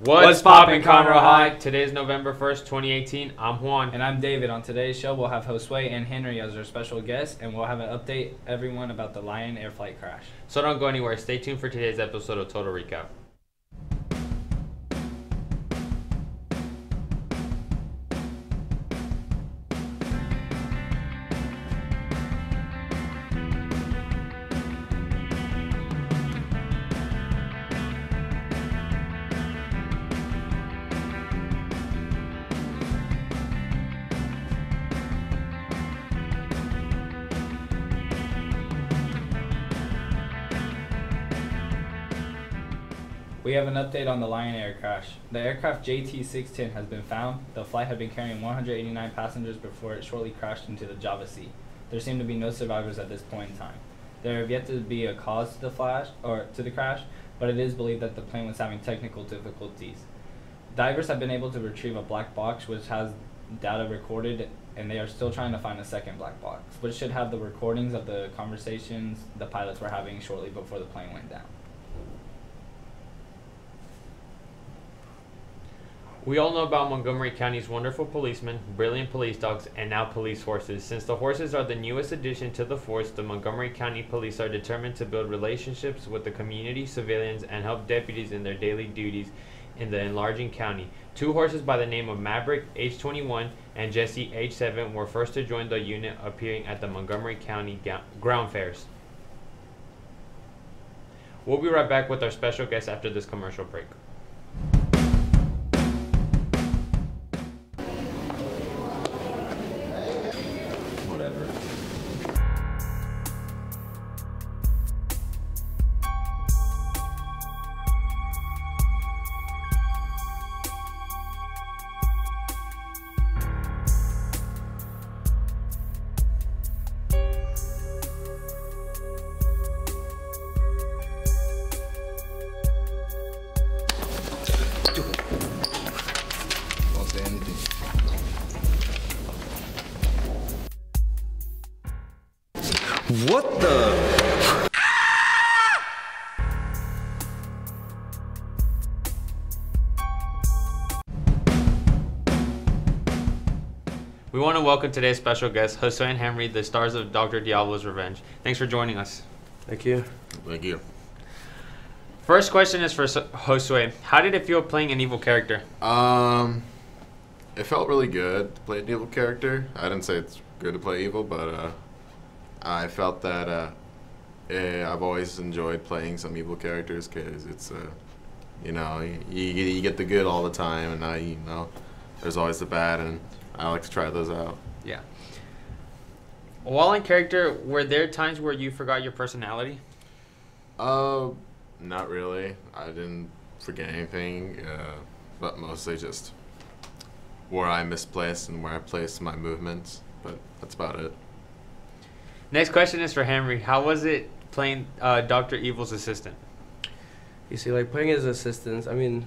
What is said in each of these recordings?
What's poppin', Conroe High? Today is November 1st, 2018. I'm Juan. And I'm David. On today's show, we'll have Josue and Henry as our special guests, and we'll have an update everyone about the Lion Air flight crash. So don't go anywhere. Stay tuned for today's episode of Total Recap. We have an update on the Lion Air crash. The aircraft JT-610 has been found. The flight had been carrying 189 passengers before it shortly crashed into the Java Sea. There seem to be no survivors at this point in time. There have yet to be a cause to the crash, but it is believed that the plane was having technical difficulties. Divers have been able to retrieve a black box which has data recorded, and they are still trying to find a second black box, which should have the recordings of the conversations the pilots were having shortly before the plane went down. We all know about Montgomery County's wonderful policemen, brilliant police dogs, and now police horses. Since the horses are the newest addition to the force, the Montgomery County Police are determined to build relationships with the community, civilians, and help deputies in their daily duties in the enlarging county. Two horses by the name of Maverick, age 21, and Jesse, age 7, were first to join the unit, appearing at the Montgomery County ground fairs. We'll be right back with our special guest after this commercial break. What the? We want to welcome today's special guests, Josue and Henry, the stars of Dr. Diablo's Revenge. Thanks for joining us. Thank you. Thank you. First question is for Josue. How did it feel playing an evil character? It felt really good to play an evil character. I didn't say it's good to play evil, but I felt that I've always enjoyed playing some evil characters because it's, you get the good all the time, and now, there's always the bad, and I like to try those out. Yeah. While in character, were there times where you forgot your personality? Not really. I didn't forget anything, but mostly just where I misplaced and where I placed my movements, but that's about it. Next question is for Henry. How was it playing Dr. Evil's assistant? You see, like, playing his assistants, I mean,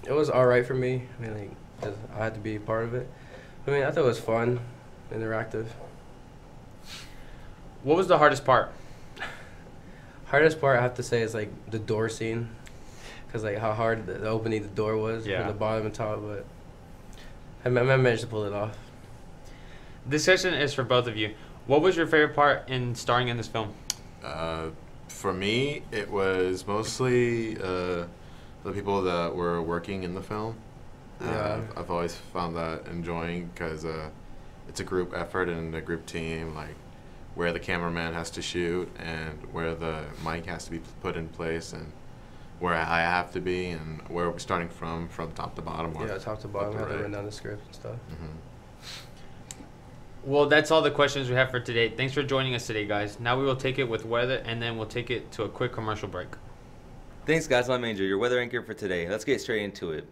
it was alright for me. I mean, like, 'cause I had to be a part of it. I mean, I thought it was fun, interactive. What was the hardest part? Hardest part, I have to say, is, like, the door scene. Because, like, how hard the opening the door was from the bottom and top, but I managed to pull it off. This question is for both of you. What was your favorite part in starring in this film? For me, it was mostly the people that were working in the film. Yeah. I've always found that enjoying because it's a group effort and a group team, like where the cameraman has to shoot and where the mic has to be put in place and where I have to be and where we're starting from top to bottom. Yeah, top to bottom, have to run down the script and stuff. Mm-hmm. Well, that's all the questions we have for today. Thanks for joining us today, guys. Now we will take it with weather, and then we'll take it to a quick commercial break. Thanks, guys. I'm Angel, your weather anchor for today. Let's get straight into it.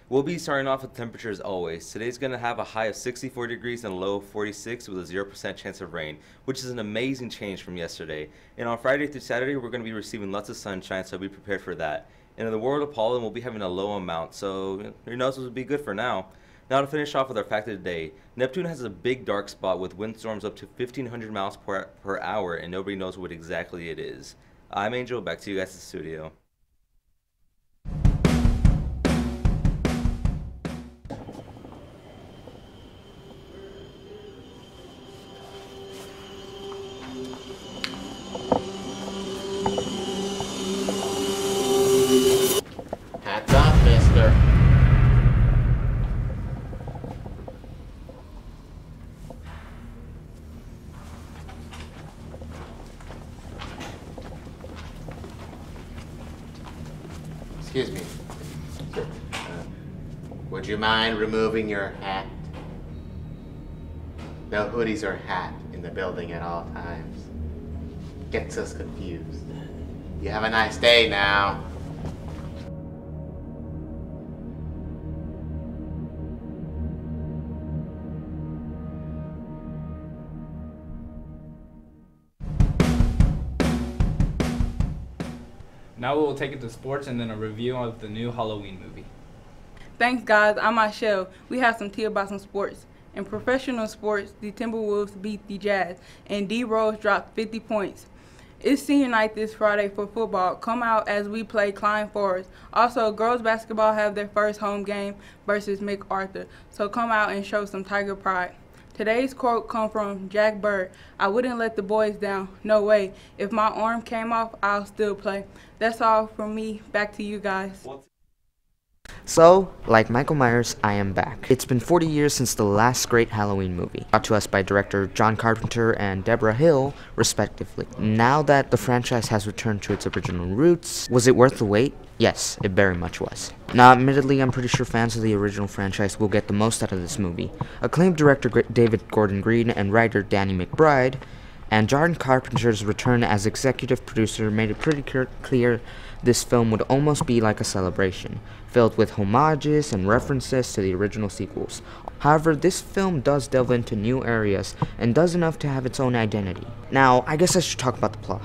We'll be starting off with temperatures always. Today's going to have a high of 64 degrees and a low of 46 with a 0% chance of rain, which is an amazing change from yesterday. And on Friday through Saturday, we're going to be receiving lots of sunshine, so be prepared for that. And in the world of pollen, we'll be having a low amount, so your noses will be good for now. Now to finish off with our fact of the day, Neptune has a big dark spot with windstorms up to 1,500 miles per hour, and nobody knows what exactly it is. I'm Angel, back to you guys in the studio. Excuse me. Would you mind removing your hat? No hoodies or hat in the building at all times. Gets us confused. You have a nice day now. Now we will take it to sports and then a review of the new Halloween movie. Thanks, guys. I'm Michelle. We have some tea about some sports. In professional sports, the Timberwolves beat the Jazz, and D. Rose dropped 50 points. It's senior night this Friday for football. Come out as we play Klein Forest. Also, girls basketball have their first home game versus MacArthur, so come out and show some Tiger pride. Today's quote comes from Jack Bird. I wouldn't let the boys down. No way. If my arm came off, I'll still play. That's all from me. Back to you guys. So, like Michael Myers, I am back. It's been 40 years since the last great Halloween movie, brought to us by director John Carpenter and Deborah Hill, respectively. Now that the franchise has returned to its original roots, was it worth the wait? Yes, it very much was. Now, admittedly, I'm pretty sure fans of the original franchise will get the most out of this movie. Acclaimed director David Gordon Green and writer Danny McBride, and John Carpenter's return as executive producer made it pretty clear this film would almost be like a celebration, filled with homages and references to the original sequels. However, this film does delve into new areas and does enough to have its own identity. Now, I guess I should talk about the plot.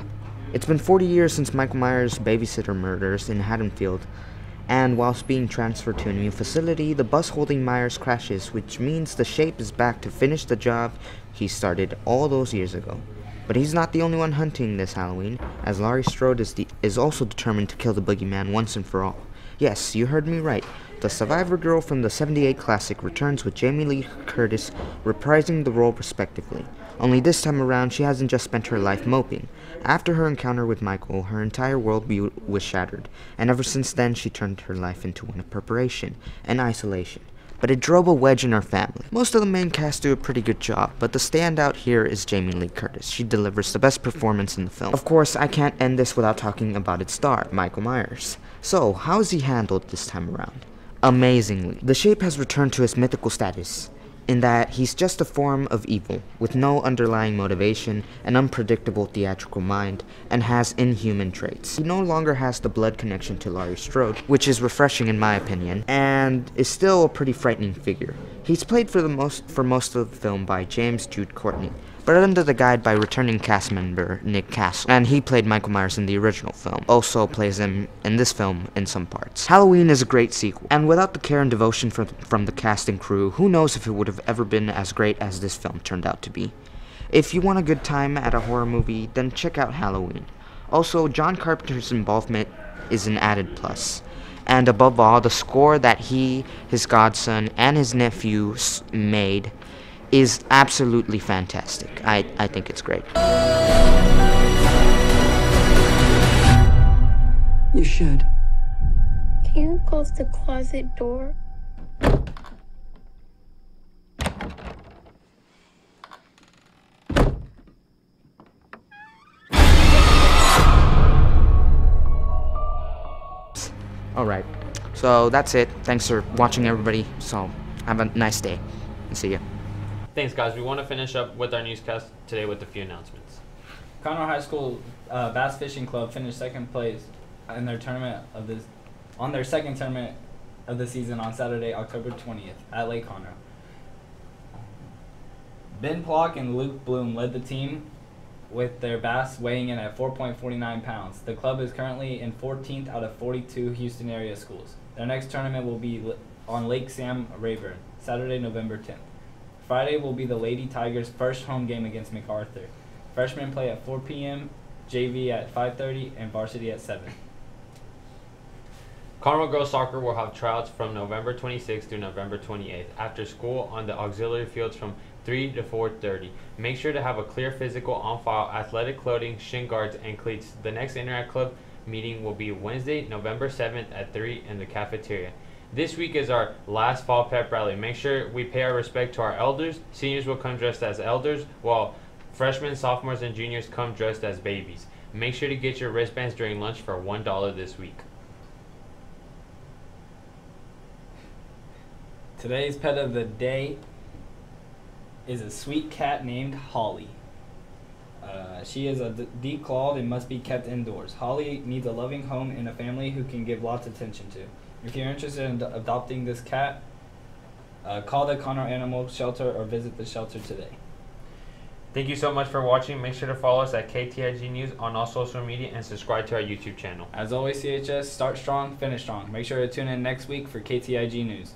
It's been 40 years since Michael Myers' babysitter murders in Haddonfield, and whilst being transferred to a new facility, the bus holding Myers crashes, which means the Shape is back to finish the job he started all those years ago. But he's not the only one hunting this Halloween, as Laurie Strode is also determined to kill the boogeyman once and for all. Yes, you heard me right. The Survivor girl from the '78 classic returns with Jamie Lee Curtis reprising the role respectively. Only this time around, she hasn't just spent her life moping. After her encounter with Michael, her entire worldview was shattered, and ever since then she turned her life into one of preparation and isolation. But it drove a wedge in her family. Most of the main cast do a pretty good job, but the standout here is Jamie Lee Curtis. She delivers the best performance in the film. Of course, I can't end this without talking about its star, Michael Myers. So, how is he handled this time around? Amazingly. The Shape has returned to his mythical status, in that he's just a form of evil, with no underlying motivation, an unpredictable theatrical mind, and has inhuman traits. He no longer has the blood connection to Laurie Strode, which is refreshing in my opinion, and is still a pretty frightening figure. He's played for most of the film by James Jude Courtney, but under the guide by returning cast member Nick Castle, and he played Michael Myers in the original film, also plays him in this film in some parts. Halloween is a great sequel, and without the care and devotion from the cast and crew, who knows if it would have ever been as great as this film turned out to be. If you want a good time at a horror movie, then check out Halloween. Also, John Carpenter's involvement is an added plus. And above all, the score that he, his godson, and his nephew made is absolutely fantastic. I think it's great. You should. Can you close the closet door? Alright, so that's it. Thanks for watching, everybody. So, have a nice day, and see ya. Thanks, guys. We want to finish up with our newscast today with a few announcements. Conroe High School Bass Fishing Club finished second place in their second tournament of the season on Saturday, October 20th at Lake Conroe. Ben Plock and Luke Bloom led the team with their bass weighing in at 4.49 pounds. The club is currently in 14th out of 42 Houston area schools. Their next tournament will be on Lake Sam Rayburn, Saturday, November 10th. Friday will be the Lady Tigers' first home game against MacArthur. Freshmen play at 4 p.m., JV at 5:30, and varsity at 7. Conroe Girls Soccer will have tryouts from November 26th through November 28th after school on the auxiliary fields from 3 to 4:30. Make sure to have a clear physical on file, athletic clothing, shin guards, and cleats. The next Interact Club meeting will be Wednesday, November 7th at 3 in the cafeteria. This week is our last fall pep rally. Make sure we pay our respect to our elders. Seniors will come dressed as elders, while freshmen, sophomores, and juniors come dressed as babies. Make sure to get your wristbands during lunch for $1 this week. Today's pet of the day is a sweet cat named Holly. She is a declawed and must be kept indoors. Holly needs a loving home and a family who can give lots of attention to. If you're interested in adopting this cat, call the Conroe Animal Shelter or visit the shelter today. Thank you so much for watching. Make sure to follow us at KTIG News on all social media and subscribe to our YouTube channel. As always, CHS, start strong, finish strong. Make sure to tune in next week for KTIG News.